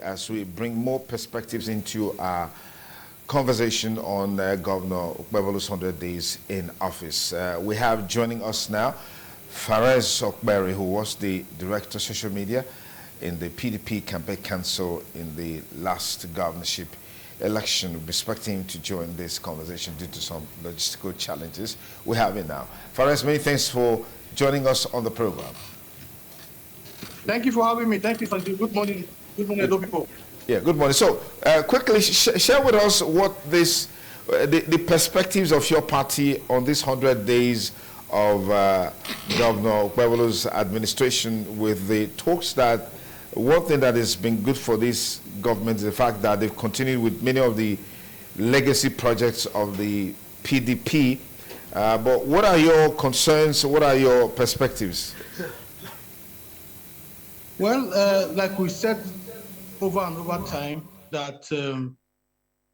as we bring more perspectives into our conversation on Governor Okpebholo's 100 days in office. We have joining us now Fares Okberi, who was the Director of Social Media in the PDP Campaign Council in the last governorship election. We're expecting him to join this conversation due to some logistical challenges. We have him now. Fares, many thanks for joining us on the program. Thank you for having me. Thank you for the good morning. Good morning, hello people. Yeah, good morning. So, quickly share with us what this, the perspectives of your party on this 100 days of Governor Okpebholo's administration, with the talks that one thing that has been good for this government is the fact that they've continued with many of the legacy projects of the PDP. But what are your concerns? What are your perspectives? Well, like we said over and over time, that the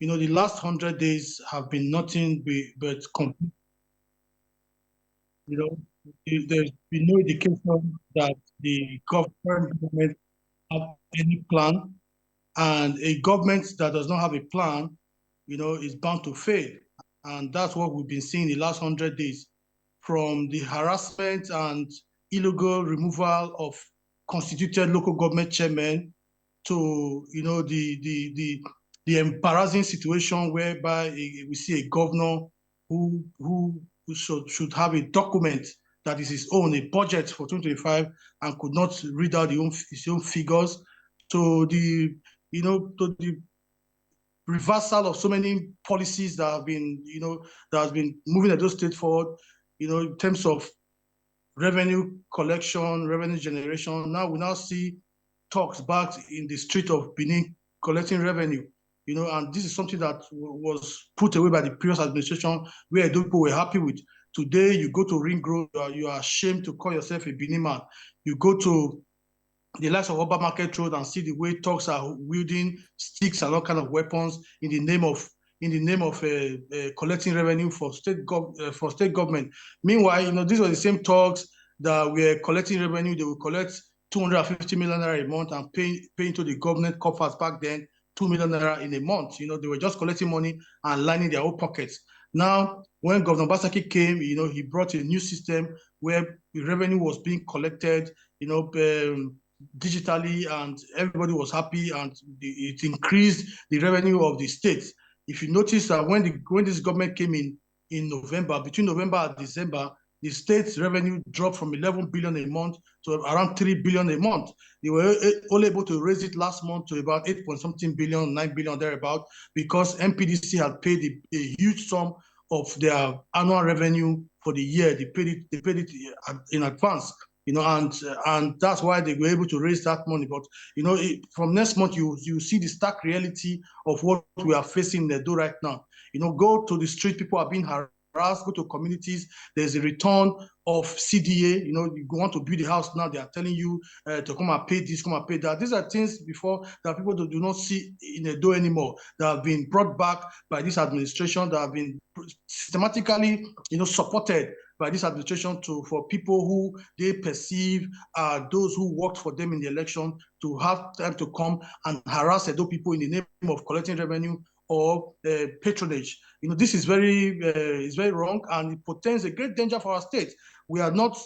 last 100 days have been nothing but complete. There's been no indication that the government have any plan, and a government that does not have a plan, is bound to fail. And that's what we've been seeing the last 100 days, from the harassment and illegal removal of constituted local government chairmen to the embarrassing situation whereby we see a governor who should have a document that is his own, a budget for 2025, and could not read out his own figures, to the reversal of so many policies that have been moving those states forward, in terms of revenue collection, revenue generation. Now we see talks back in the street of Benin collecting revenue, and this is something that was put away by the previous administration, where people were happy with. Today, you go to Ring Road, you are ashamed to call yourself a Benin man. You go to the likes of Oba Market Road and see the way talks are wielding sticks and all kind of weapons in the name of collecting revenue for state government. Meanwhile, these were the same talks that were collecting revenue. They will collect 250 million naira a month and pay to the government coffers back then 2 million naira in a month. They were just collecting money and lining their own pockets. Now, when Governor Basaki came, he brought a new system where the revenue was being collected, digitally, and everybody was happy, and it increased the revenue of the states. If you notice that when this government came in November, between November and December, the state's revenue dropped from 11 billion a month to around 3 billion a month. They were only able to raise it last month to about 8-something billion, 9 billion thereabout, because MPDC had paid a huge sum of their annual revenue for the year. They paid it in advance, and that's why they were able to raise that money. But from next month, you see the stark reality of what we are facing in Edo right now. Go to the street, people are being harassed. Go to communities, there's a return of CDA. You want to build a house now, they are telling you to come and pay this, come and pay that. These are things before that people do not see in Edo anymore, that have been brought back by this administration, that have been systematically supported by this administration for people who they perceive are those who worked for them in the election, to have time to come and harass Edo people in the name of collecting revenue or patronage. This is very wrong, and it portends a great danger for our state. We are not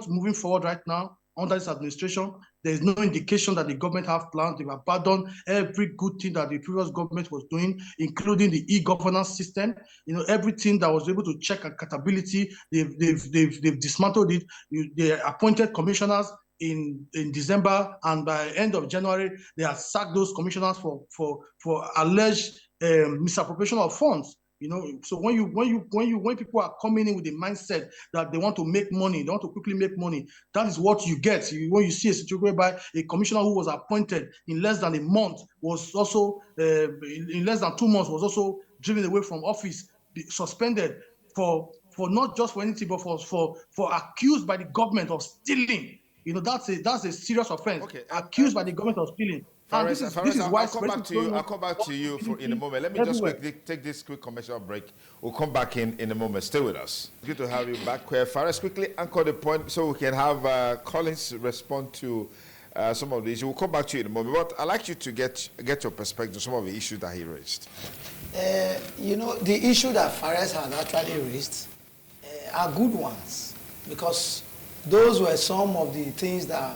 moving forward right now under this administration. There is no indication that the government have plans. They've abandoned every good thing that the previous government was doing, including the e-governance system. Everything that was able to check accountability, they've dismantled it. They appointed commissioners in December, and by end of January, they have sacked those commissioners for alleged misappropriation of funds. So when people are coming in with the mindset that they want to make money, they want to quickly make money, that is what you get. When you see a situation whereby a commissioner who was appointed in less than a month was also in less than 2 months was also driven away from office, suspended for not just for anything, but for accused by the government of stealing. That's a serious offense. Okay. Accused by the government of stealing. Fares, I'll come back to you in a moment. Let me just quickly take this quick commercial break. We'll come back in a moment. Stay with us. Good to have you back. Fares, quickly anchor the point so we can have Collins respond to some of the issues. We'll come back to you in a moment, but I'd like you to get your perspective on some of the issues that he raised. You know, the issue that Fares has actually raised are good ones, because those were some of the things that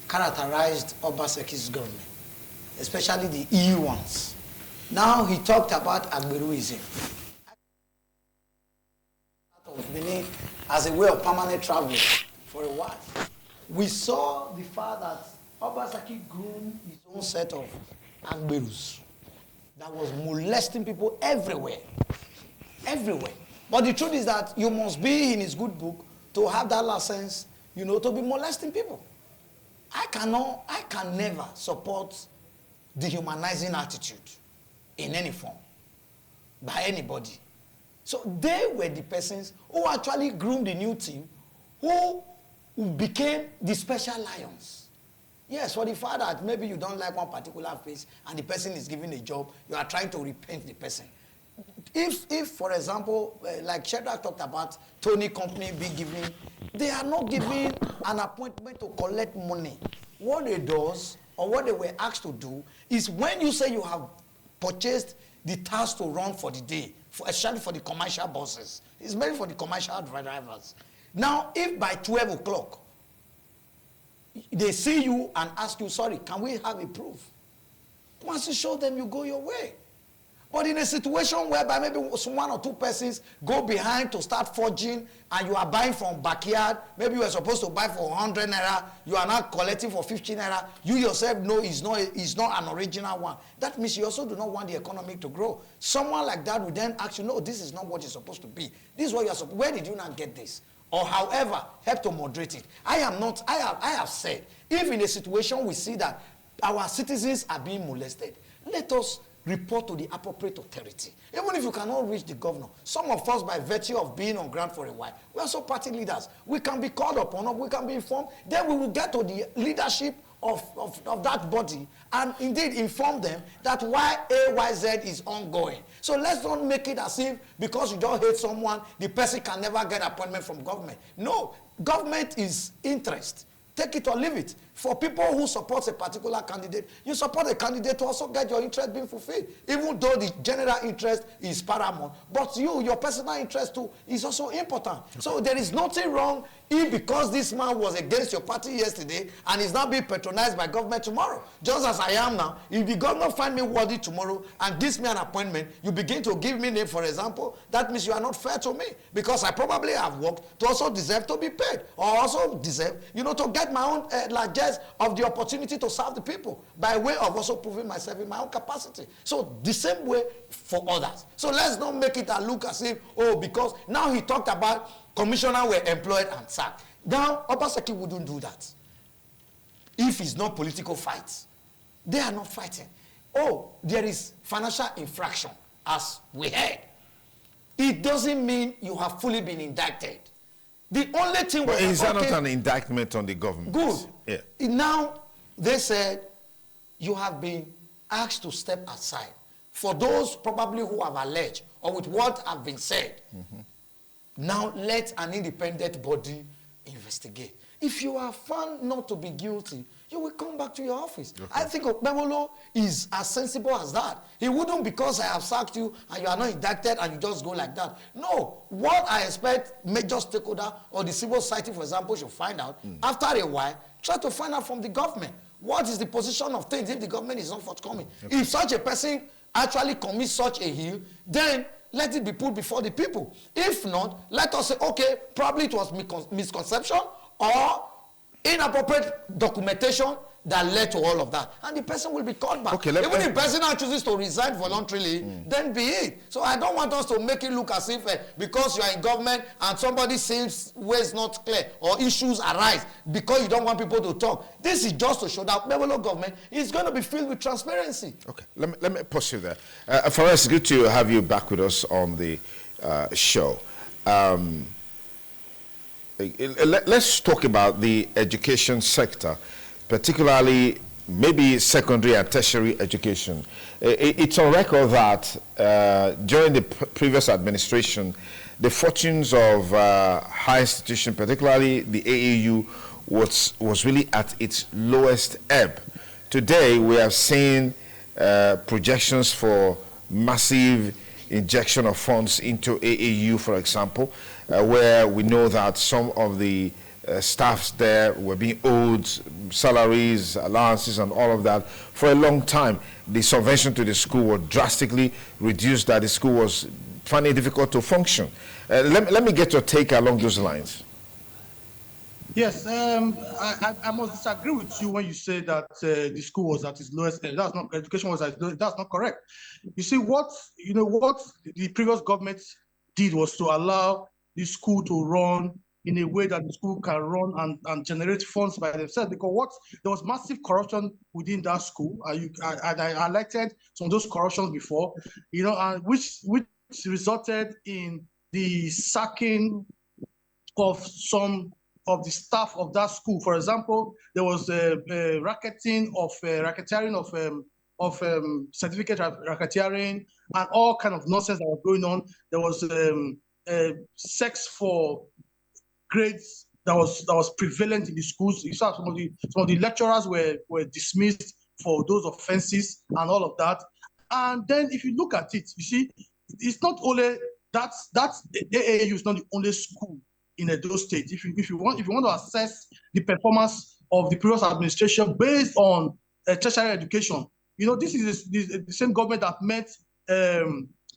characterized Obaseki's government, especially the EU ones. Now he talked about Agberuism. Meaning as a way of permanent travel for a while. We saw the fact that Obaseki groomed his own set of Agberus that was molesting people everywhere. Everywhere. But the truth is that you must be in his good book to have that license, you know, to be molesting people. I can never support dehumanizing attitude in any form by anybody. So they were the persons who actually groomed the new team, who became the special lions. Yes, for the fact that maybe you don't like one particular face and the person is given a job, you are trying to repaint the person. If for example, like Shedrack talked about, Tony Company be giving, they are not giving an appointment to collect money. What they does, or what they were asked to do, is when you say you have purchased the task to run for the day, especially for the commercial buses, it's meant for the commercial drivers. Now, if by 12 o'clock, they see you and ask you, sorry, can we have a proof? Once you show them, you go your way. But in a situation whereby maybe one or two persons go behind to start forging and you are buying from backyard, maybe you were supposed to buy for 100 naira, you are now collecting for 15 naira, you yourself know it's not an original one. That means you also do not want the economy to grow. Someone like that would then ask you, no, this is not what it's supposed to be. This is what you're supposed to, where did you not get this? Or however, help to moderate it. I have said, if in a situation we see that our citizens are being molested, let us report to the appropriate authority. Even if you cannot reach the governor, some of us, by virtue of being on ground for a while, we are also party leaders. We can be called upon, we can be informed. Then we will get to the leadership of that body and indeed inform them that YAYZ is ongoing. So let's not make it as if because you don't hate someone, the person can never get appointment from government. No, government is interest. Take it or leave it. For people who support a particular candidate, you support a candidate to also get your interest being fulfilled, even though the general interest is paramount. But your personal interest too is also important. So there is nothing wrong if, because this man was against your party yesterday and is now being patronized by government tomorrow. Just as I am now, if the governor find me worthy tomorrow and gives me an appointment, you begin to give me name, for example, that means you are not fair to me, because I probably have worked to also deserve to be paid, or also deserve, to get my own largesse of the opportunity to serve the people by way of also proving myself in my own capacity. So the same way for others. So let's not make it look as if, because now he talked about commissioners were employed and sacked. Now, Obaseki wouldn't do that. If it's not political fights, they are not fighting. There is financial infraction, as we heard. It doesn't mean you have fully been indicted. The only thing... But is that not an indictment on the government? Good. Yeah. Now, they said you have been asked to step aside. For those probably who have alleged, or with what have been said, now let an independent body investigate. If you are found not to be guilty, you will come back to your office. Okay. I think Okpebholo is as sensible as that. He wouldn't, because I have sacked you and you are not indicted and you just go like that. No. What I expect major stakeholder or the civil society, for example, should find out, after a while, try to find out from the government. What is the position of things if the government is not forthcoming? Okay. If such a person actually commits such a hill, then let it be put before the people. If not, let us say, okay, probably it was misconception or inappropriate documentation that led to all of that. And the person will be called back. Okay, even if the person now chooses to resign voluntarily, then be it. So I don't want us to make it look as if because you are in government and somebody seems ways not clear or issues arise because you don't want people to talk. This is just to show that Okpebholo government is going to be filled with transparency. Okay, let me pursue that. For us, it's good to have you back with us on the show. Let's talk about the education sector, particularly maybe secondary and tertiary education. It's on record that during the previous administration, the fortunes of higher institutions, particularly the AAU, was really at its lowest ebb. Today, we have seen projections for massive injection of funds into AAU, for example, where we know that some of the staffs there were being owed salaries, allowances, and all of that for a long time. The subvention to the school was drastically reduced, that the school was finding it difficult to function. Let me get your take along those lines. Yes, I must disagree with you when you say that the school was at its lowest. That's not, education was at its lowest. That's not correct. You see, what the previous government did was to allow the school to run in a way that the school can run and generate funds by themselves. Because there was massive corruption within that school. I highlighted some of those corruptions before, and which resulted in the sacking of some of the staff of that school. For example, there was racketeering of certificate racketeering and all kind of nonsense that was going on. There was sex for grades that was prevalent in the schools. You saw some of the lecturers were dismissed for those offenses and all of that. And then if you look at it, you see, it's not only that's AAU is not the only school in Edo State. If you want to assess the performance of the previous administration based on tertiary education, this is the same government that met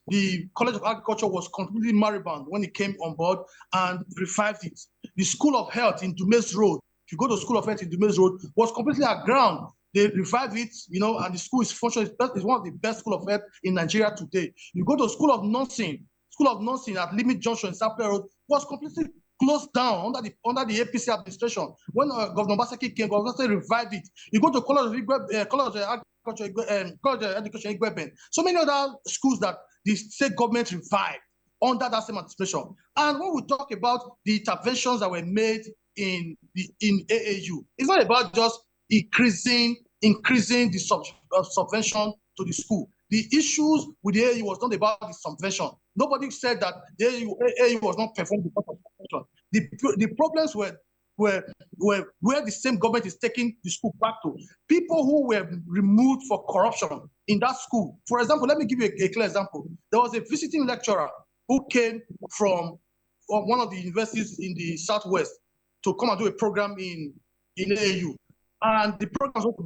the College of Agriculture was completely moribund when it came on board and revived it. The School of Health in Dumes Road, if you go to School of Health in Dumes Road, was completely aground. They revived it, and the school is functioning. It's one of the best School of Health in Nigeria today. You go to School of Nursing at Limit Junction in Sapele Road was completely closed down under the APC administration. When Governor Obaseki came, Governor Obaseki revived it. You go to College of Education Igweben. So many other schools that the state government revived under that same administration. And when we talk about the interventions that were made in AAU, it's not about just increasing the subvention to the school. The issues with the AAU was not about the subvention. Nobody said that the AAU was not performing because of subvention. The problems were where the same government is taking the school back to. People who were removed for corruption in that school. For example, let me give you a clear example. There was a visiting lecturer who came from one of the universities in the Southwest to come and do a program in AAU. And the program was supposed to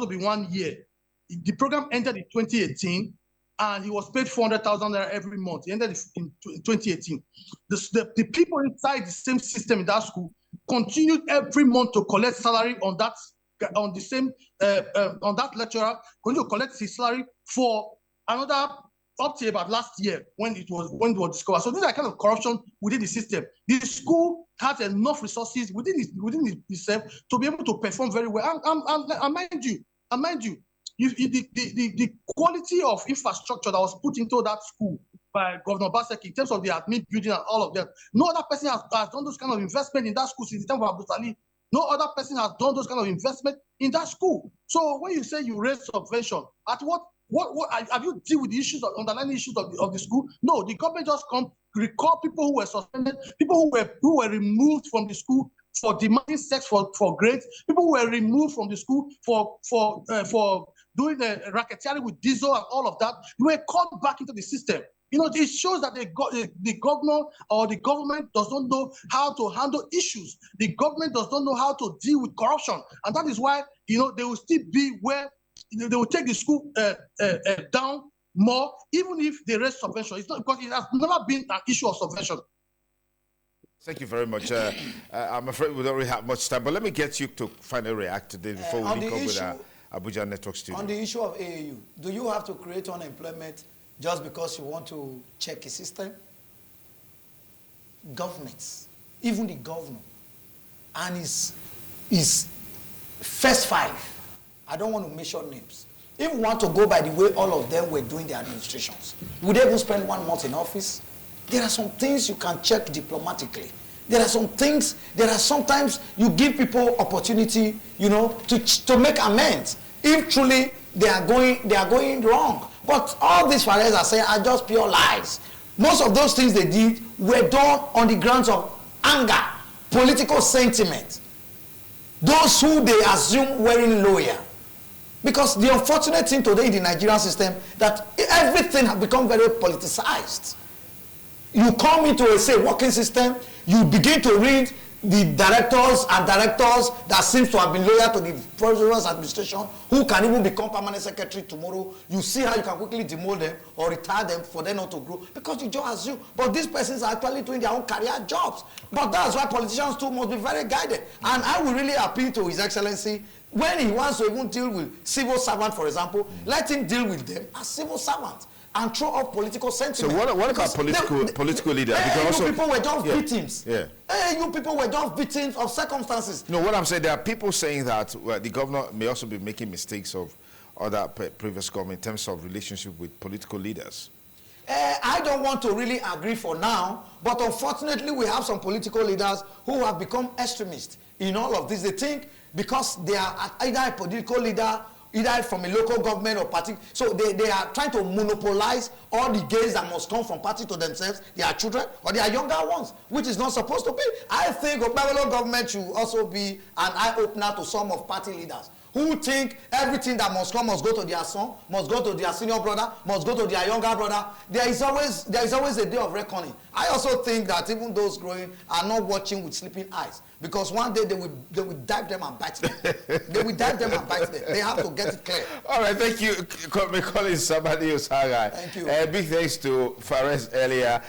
be 1 year. The program ended in 2018, and he was paid 400,000 naira every month. He ended in 2018. The people inside the same system in that school continued every month to collect salary on that lecturer, continued to collect his salary for another up to about last year when it was discovered. So these are kind of corruption within the system. The school has enough resources within itself to be able to perform very well. And mind you, the quality of infrastructure that was put into that school by Governor Obaseki in terms of the admin building and all of that, no other person has done those kind of investment in that school since the time of Abu Sali. No other person has done those kind of investment in that school. So when you say you raise subvention, at what have you deal with the issues, underlying issues of the school? No, the government just recall people who were suspended, people who were removed from the school for demanding sex for grades, people who were removed from the school for doing racketeering with diesel and all of that. You were called back into the system. It shows that the governor or the government does not know how to handle issues. The government does not know how to deal with corruption, and that is why they will still be where they will take the school down more, even if they raise subvention. It's not because it has never been an issue of subvention. Thank you very much. I'm afraid we don't really have much time, but let me get you to finally react today before we come with our Abuja Network Studio. On the issue of AAU, do you have to create unemployment just because you want to check a system? Governments, even the governor, and his first five, I don't want to mention names. If we want to go by the way all of them were doing their administrations, would they even spend 1 month in office? There are some things you can check diplomatically. There are sometimes you give people opportunity, to make amends if truly they are going wrong. But all these Fares are saying are just pure lies. Most of those things they did were done on the grounds of anger, political sentiment. those who they assume wearing loyal. Because the unfortunate thing today in the Nigerian system, that everything has become very politicized. You come into a, say, working system, you begin to read the directors that seems to have been loyal to the president's administration, who can even become permanent secretary tomorrow. You see how you can quickly demote them or retire them for them not to grow, because you just assume. But these persons are actually doing their own career jobs. But that's why politicians too must be very guided. And I will really appeal to His Excellency, when he wants to even deal with civil servants, for example, let him deal with them as civil servants and throw off political sentiment. So what about political leaders? Because you people were just victims. Yeah. You people were just victims of circumstances. No, what I'm saying, there are people saying that the governor may also be making mistakes of other previous government in terms of relationship with political leaders. I don't want to really agree for now, but unfortunately we have some political leaders who have become extremists in all of this. They think because they are either a political leader, either from a local government or party, so they are trying to monopolize all the gains that must come from party to themselves, their children, or their younger ones, which is not supposed to be. I think Okpebholo government should also be an eye-opener to some of party leaders who think everything that must come must go to their son, must go to their senior brother, must go to their younger brother. There is always a day of reckoning. I also think that even those growing are not watching with sleeping eyes, because one day they will dive them and bite them. They will dive them and bite them. They have to get it clear. All right, thank you, Collins Sabadi Osagai. Thank you. Big thanks to Fares earlier.